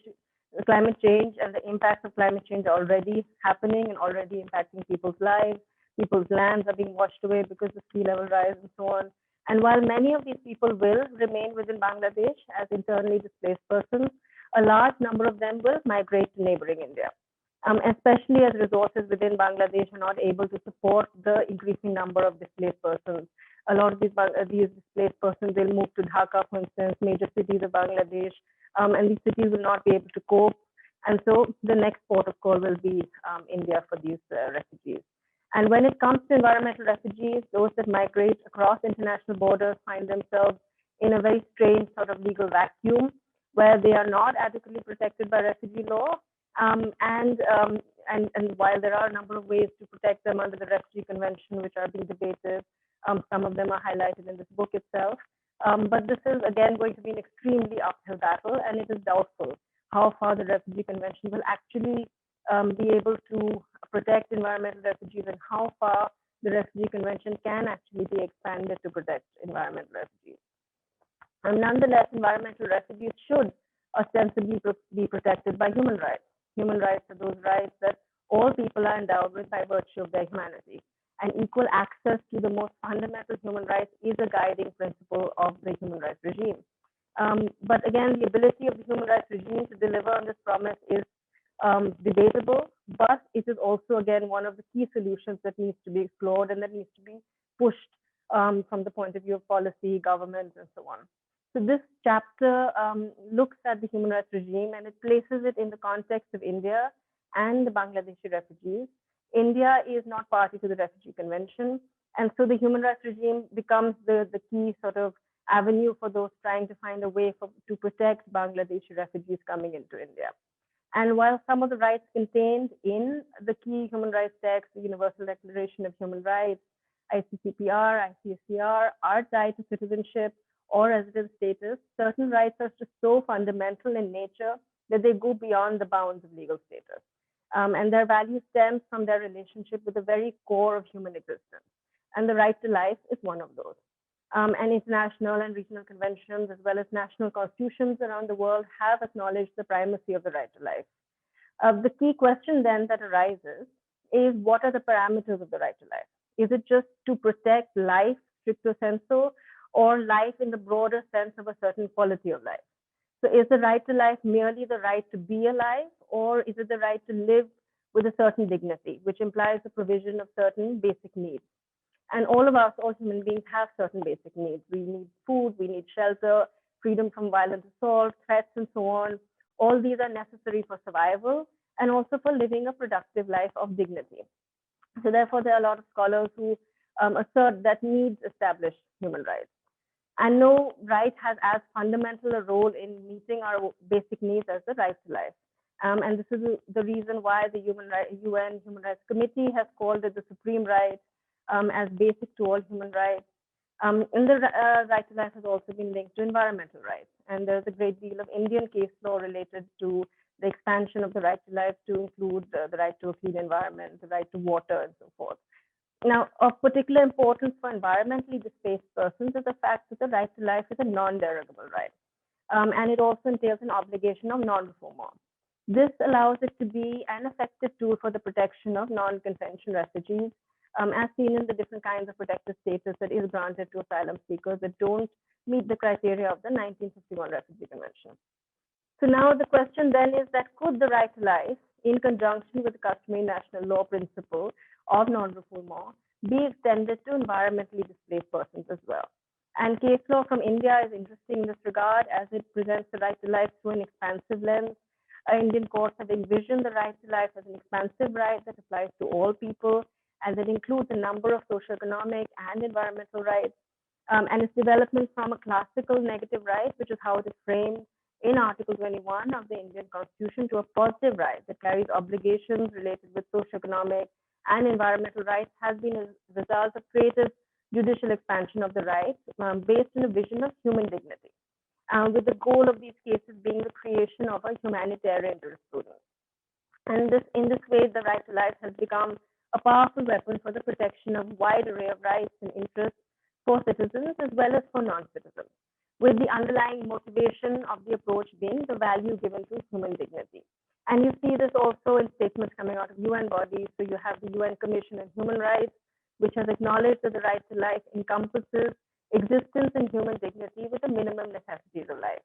climate change and the impacts of climate change are already happening and already impacting people's lives. People's lands are being washed away because of sea level rise and so on. And while many of these people will remain within Bangladesh as internally displaced persons, a large number of them will migrate to neighboring India, especially as resources within Bangladesh are not able to support the increasing number of displaced persons. A lot of these displaced persons will move to Dhaka, for instance, major cities of Bangladesh, and these cities will not be able to cope. And so the next port of call will be India for these refugees. And when it comes to environmental refugees, those that migrate across international borders find themselves in a very strange sort of legal vacuum where they are not adequately protected by refugee law. And while there are a number of ways to protect them under the Refugee Convention, which are being debated, some of them are highlighted in this book itself. But this is, again, going to be an extremely uphill battle, and it is doubtful how far the Refugee Convention will actually be able to protect environmental refugees and how far the Refugee Convention can actually be expanded to protect environmental refugees. And nonetheless, environmental refugees should ostensibly be protected by human rights. Human rights are those rights that all people are endowed with by virtue of their humanity. And equal access to the most fundamental human rights is a guiding principle of the human rights regime. But again, the ability of the human rights regime to deliver on this promise is debatable, but it is also, again, one of the key solutions that needs to be explored and that needs to be pushed from the point of view of policy, government, and so on. So this chapter looks at the human rights regime and it places it in the context of India and the Bangladeshi refugees. India is not party to the Refugee Convention, and so the human rights regime becomes the key sort of avenue for those trying to find a way to protect Bangladeshi refugees coming into India. And while some of the rights contained in the key human rights text, the Universal Declaration of Human Rights, ICCPR, ICSCR, are tied to citizenship or resident status, certain rights are just so fundamental in nature that they go beyond the bounds of legal status. And their value stems from their relationship with the very core of human existence. And the right to life is one of those. And international and regional conventions, as well as national constitutions around the world, have acknowledged the primacy of the right to life. The key question then that arises is, what are the parameters of the right to life? Is it just to protect life, stricto sensu, or life in the broader sense of a certain quality of life? So is the right to life merely the right to be alive, or is it the right to live with a certain dignity, which implies the provision of certain basic needs? And all of us, all human beings, have certain basic needs. We need food, we need shelter, freedom from violent assault, threats, and so on. All these are necessary for survival and also for living a productive life of dignity. So therefore, there are a lot of scholars who assert that needs establish human rights. And no right has as fundamental a role in meeting our basic needs as the right to life. And this is the reason why the UN Human Rights Committee has called it the supreme right, as basic to all human rights. And the right to life has also been linked to environmental rights. And there's a great deal of Indian case law related to the expansion of the right to life to include the right to a clean environment, the right to water, and so forth. Now, of particular importance for environmentally displaced persons is the fact that the right to life is a non-derogable right. And it also entails an obligation of non-refoulement. This allows it to be an effective tool for the protection of non-convention refugees, as seen in the different kinds of protected status that is granted to asylum seekers that don't meet the criteria of the 1951 Refugee Convention. So now the question then is that could the right to life, in conjunction with the customary national law principle of non-refoulement, be extended to environmentally displaced persons as well? And case law from India is interesting in this regard, as it presents the right to life through an expansive lens. Indian courts have envisioned the right to life as an expansive right that applies to all people, and that includes a number of socioeconomic and environmental rights. And its development from a classical negative right, which is how it is framed in Article 21 of the Indian Constitution, to a positive right that carries obligations related with socioeconomic and environmental rights, has been a result of creative judicial expansion of the rights based on a vision of human dignity, with the goal of these cases being the creation of a humanitarian jurisprudence. And in this way, the right to life has become a powerful weapon for the protection of a wide array of rights and interests for citizens as well as for non-citizens, with the underlying motivation of the approach being the value given to human dignity. And you see this also in statements coming out of UN bodies. So you have the UN Commission on Human Rights, which has acknowledged that the right to life encompasses existence and human dignity with the minimum necessities of life.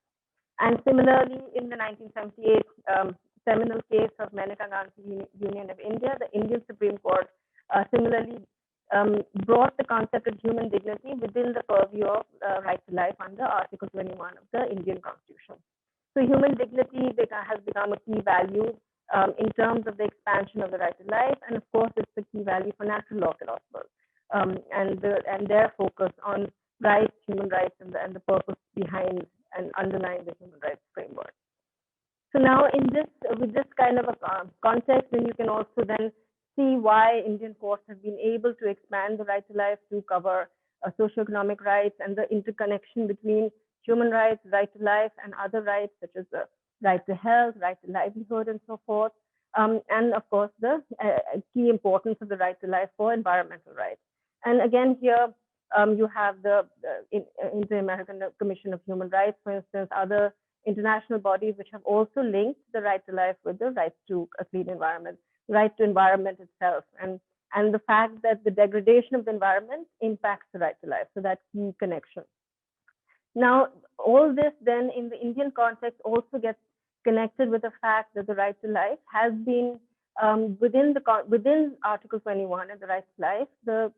And similarly, in the 1978 seminal case of Maneka Gandhi Union of India, the Indian Supreme Court similarly brought the concept of human dignity within the purview of right to life under Article 21 of the Indian Constitution. So human dignity has become a key value in terms of the expansion of the right to life, and of course, it's the key value for natural law philosophers and their focus on rights, human rights, and the purpose behind and underlying the human rights framework. So now, with this kind of a context, then you can also then see why Indian courts have been able to expand the right to life to cover socioeconomic rights and the interconnection between human rights, right to life, and other rights such as the right to health, right to livelihood, and so forth. And of course, the key importance of the right to life for environmental rights. And again, here you have the Inter-American Commission of Human Rights, for instance, other international bodies which have also linked the right to life with the right to a clean environment, right to environment itself, and the fact that the degradation of the environment impacts the right to life. So that key connection. Now, all this then in the Indian context also gets connected with the fact that the right to life has been within Article 21 and the right to life, the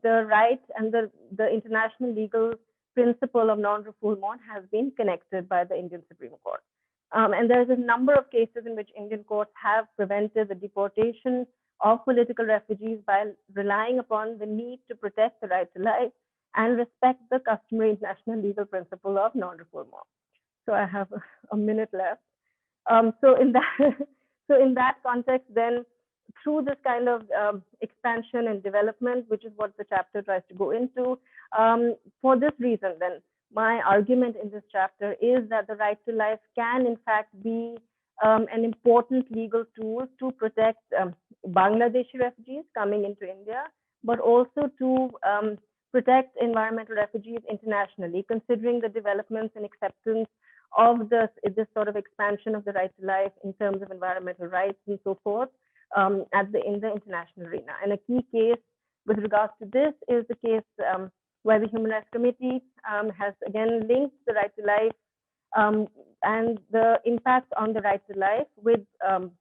right and the international legal principle of non-refoulement has been connected by the Indian Supreme Court. And there's a number of cases in which Indian courts have prevented the deportation of political refugees by relying upon the need to protect the right to life and respect the customary international legal principle of non-refoulement. So I have a minute left. So in that context, then through this kind of expansion and development, which is what the chapter tries to go into, for this reason, then my argument in this chapter is that the right to life can, in fact, be an important legal tool to protect Bangladeshi refugees coming into India, but also to protect environmental refugees internationally, considering the developments and acceptance of this sort of expansion of the right to life in terms of environmental rights and so forth in the international arena. And a key case with regards to this is the case where the Human Rights Committee has again linked the right to life and the impact on the right to life with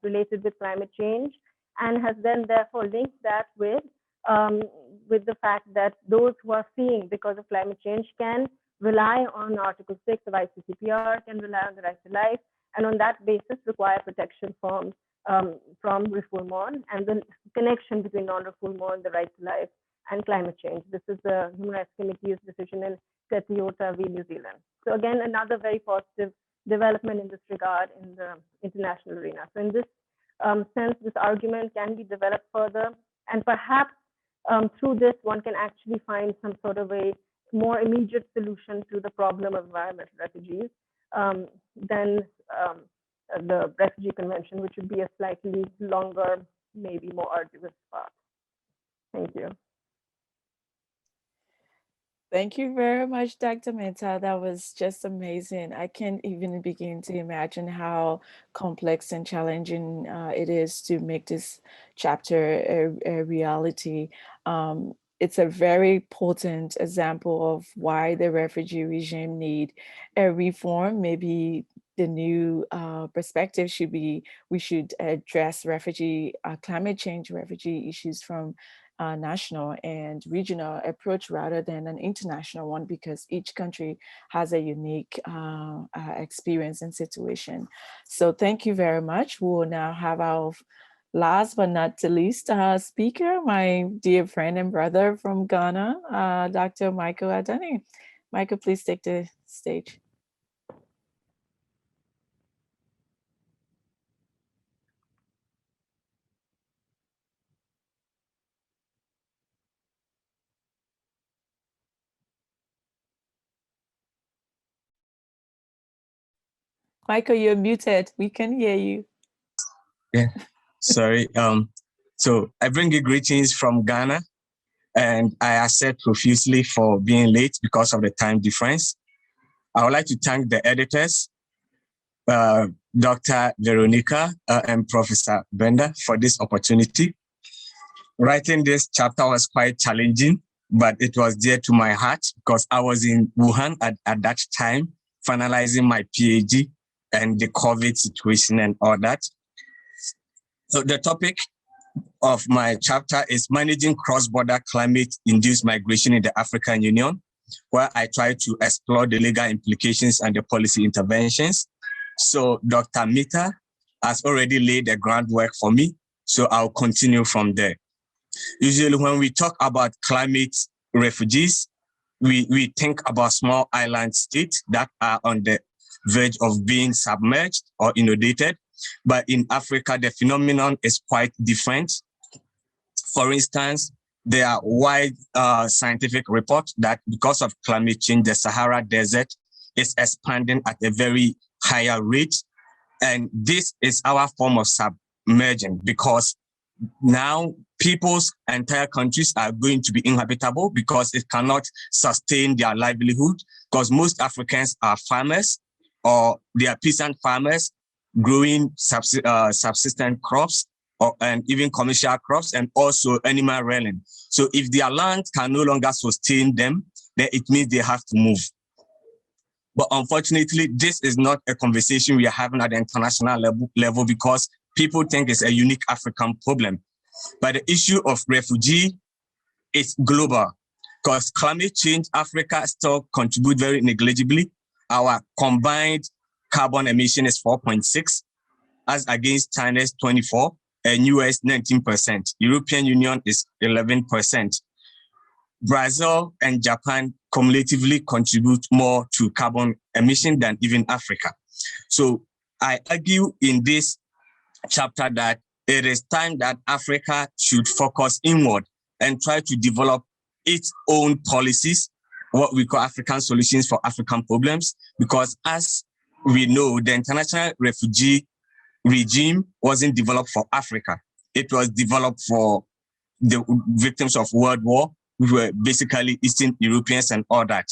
related with climate change, and has then therefore linked that with the fact that those who are fleeing because of climate change can rely on Article 6 of ICCPR, can rely on the right to life, and on that basis require protection from refoulement and the connection between non-refoulement and the right to life and climate change. This is the Human Rights Committee's decision in Katiota v. New Zealand. So again, another very positive development in this regard in the international arena. So in this sense, this argument can be developed further, and perhaps through this, one can actually find some sort of a more immediate solution to the problem of environmental refugees than the Refugee Convention, which would be a slightly longer, maybe more arduous path. Thank you. Thank you very much, Dr. Mehta. That was just amazing. I can't even begin to imagine how complex and challenging it is to make this chapter a reality. It's a very potent example of why the refugee regime need a reform. Maybe the new perspective should be, we should address refugee, climate change, refugee issues from national and regional approach rather than an international one, because each country has a unique experience and situation. So thank you very much. We will now have our last but not the least speaker, my dear friend and brother from Ghana, Dr. Michael Adani. Michael, please take the stage. Michael, you're muted. We can hear you. Yeah, sorry. So I bring you greetings from Ghana, and I accept profusely for being late because of the time difference. I would like to thank the editors, Dr. Veronica and Professor Benda, for this opportunity. Writing this chapter was quite challenging, but it was dear to my heart because I was in Wuhan at that time, finalizing my PhD and the COVID situation and all that. So the topic of my chapter is managing cross-border climate-induced migration in the African Union, where I try to explore the legal implications and the policy interventions. So Dr. Mehta has already laid the groundwork for me, so I'll continue from there. Usually when we talk about climate refugees, we think about small island states that are on the verge of being submerged or inundated. But in Africa, the phenomenon is quite different. For instance, there are wide scientific reports that because of climate change, the Sahara Desert is expanding at a very higher rate. And this is our form of submerging, because now people's entire countries are going to be inhabitable because it cannot sustain their livelihood, because most Africans are farmers, or they are peasant farmers growing subsistent crops and even commercial crops, and also animal rearing. So if their land can no longer sustain them, then it means they have to move. But unfortunately, this is not a conversation we are having at the international level because people think it's a unique African problem. But the issue of refugee is global, because climate change, Africa still contributes very negligibly. Our combined carbon emission is 4.6, as against China's 24 and US 19%. European Union is 11%. Brazil and Japan cumulatively contribute more to carbon emission than even Africa. So I argue in this chapter that it is time that Africa should focus inward and try to develop its own policies, what we call African solutions for African problems, because as we know, the international refugee regime wasn't developed for Africa. It was developed for the victims of World War, who were basically Eastern Europeans and all that.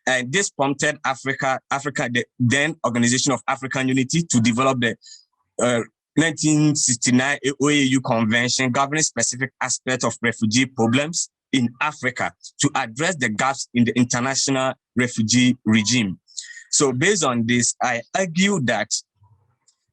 And this prompted Africa, the then Organization of African Unity, to develop the 1969 OAU Convention governing specific aspects of refugee problems in Africa to address the gaps in the international refugee regime. So based on this, I argue that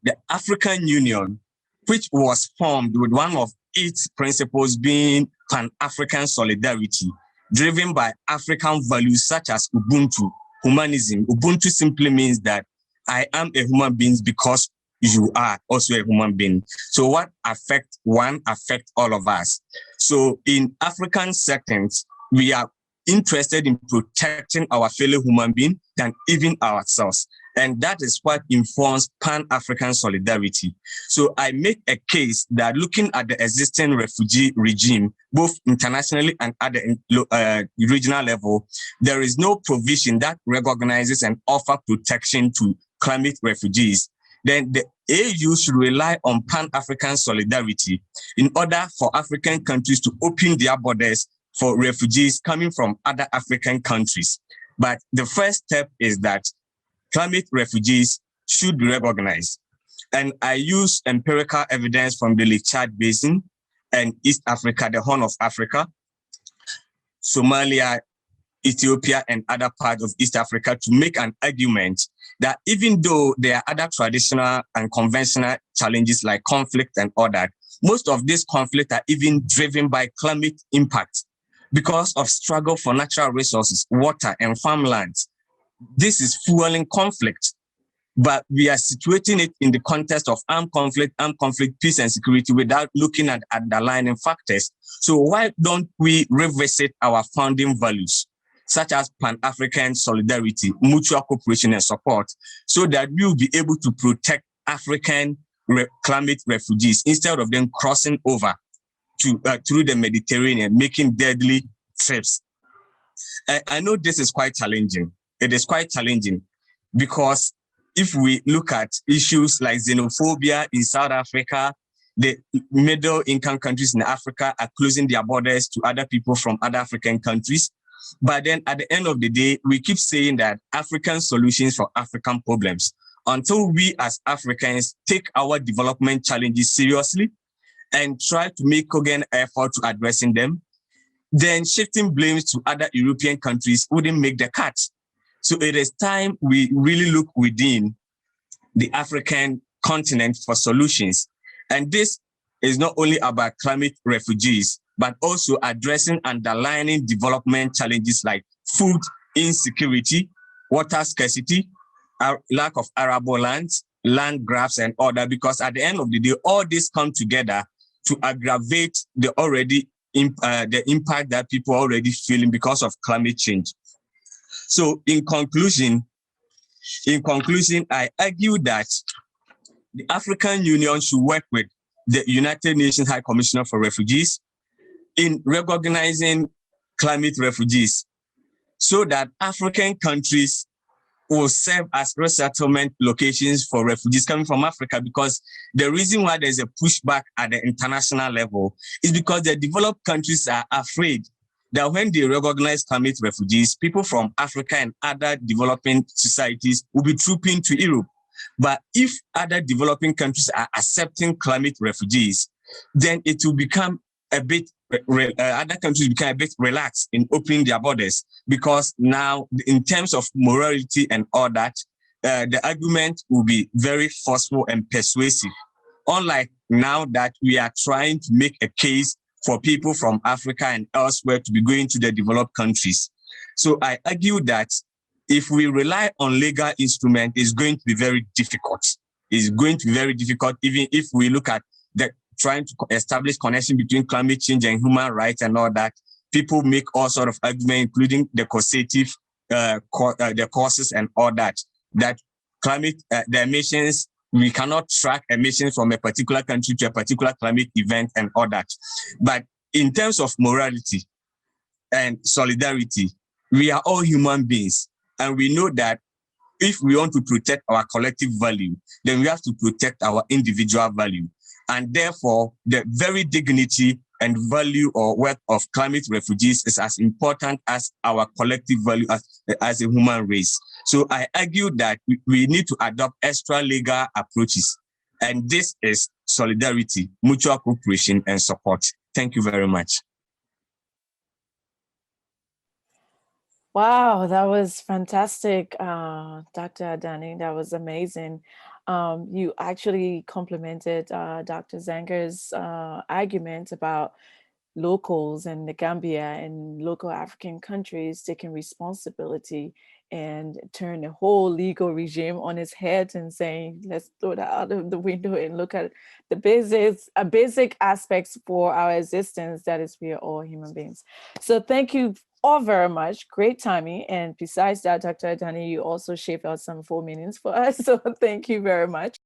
the African Union, which was formed with one of its principles being Pan-African solidarity, driven by African values such as Ubuntu, humanism. Ubuntu simply means that I am a human being because you are also a human being. So what affects one affects all of us. So in African settings, we are interested in protecting our fellow human being than even ourselves. And that is what informs Pan-African solidarity. So I make a case that looking at the existing refugee regime, both internationally and at the regional level, there is no provision that recognizes and offers protection to climate refugees. Then the AU should rely on Pan-African solidarity in order for African countries to open their borders for refugees coming from other African countries. But the first step is that climate refugees should be recognized. And I use empirical evidence from the Lake Chad Basin and East Africa, the Horn of Africa, Somalia, Ethiopia, and other parts of East Africa to make an argument that even though there are other traditional and conventional challenges like conflict and all that, most of these conflicts are even driven by climate impact because of struggle for natural resources, water, and farmlands. This is fueling conflict, but we are situating it in the context of armed conflict, peace, and security without looking at underlying factors. So why don't we revisit our founding values, such as Pan-African solidarity, mutual cooperation, and support, so that we will be able to protect African climate refugees instead of them crossing over to through the Mediterranean, making deadly trips. I know this is quite challenging. It is quite challenging because if we look at issues like xenophobia in South Africa, the middle income countries in Africa are closing their borders to other people from other African countries. But then at the end of the day, we keep saying that African solutions for African problems. Until we as Africans take our development challenges seriously and try to make cogent effort to addressing them, then shifting blames to other European countries wouldn't make the cut. So it is time we really look within the African continent for solutions. And this is not only about climate refugees, but also addressing underlying development challenges like food insecurity, water scarcity, lack of arable lands, land grabs, and all that, because at the end of the day, all this come together to aggravate the impact that people are already feeling because of climate change. So in conclusion, I argue that the African Union should work with the United Nations High Commissioner for Refugees in recognizing climate refugees so that African countries will serve as resettlement locations for refugees coming from Africa, because the reason why there's a pushback at the international level is because the developed countries are afraid that when they recognize climate refugees, people from Africa and other developing societies will be trooping to Europe. But if other developing countries are accepting climate refugees, then it will become a bit, other countries become a bit relaxed in opening their borders, because now in terms of morality and all that, the argument will be very forceful and persuasive. Unlike now that we are trying to make a case for people from Africa and elsewhere to be going to the developed countries. So I argue that if we rely on legal instruments, it's going to be very difficult. It's going to be very difficult, even if we look at the trying to establish connection between climate change and human rights and all that. People make all sort of arguments, including the causative, the causes and all that. That climate, the emissions, we cannot track emissions from a particular country to a particular climate event and all that. But in terms of morality and solidarity, we are all human beings. And we know that if we want to protect our collective value, then we have to protect our individual value. And therefore, the very dignity and value or worth of climate refugees is as important as our collective value as a human race. So I argue that we need to adopt extra legal approaches. And this is solidarity, mutual cooperation, and support. Thank you very much. Wow, that was fantastic, Dr. Adani. That was amazing. You actually complemented Dr. Zanger's argument about locals and the Gambia and local African countries taking responsibility and turn the whole legal regime on its head and saying, let's throw that out of the window and look at the basic aspects for our existence, that is, we are all human beings. So thank you all very much. Great timing. And besides that, Dr. Adani, you also shaved out some 4 minutes for us. So thank you very much.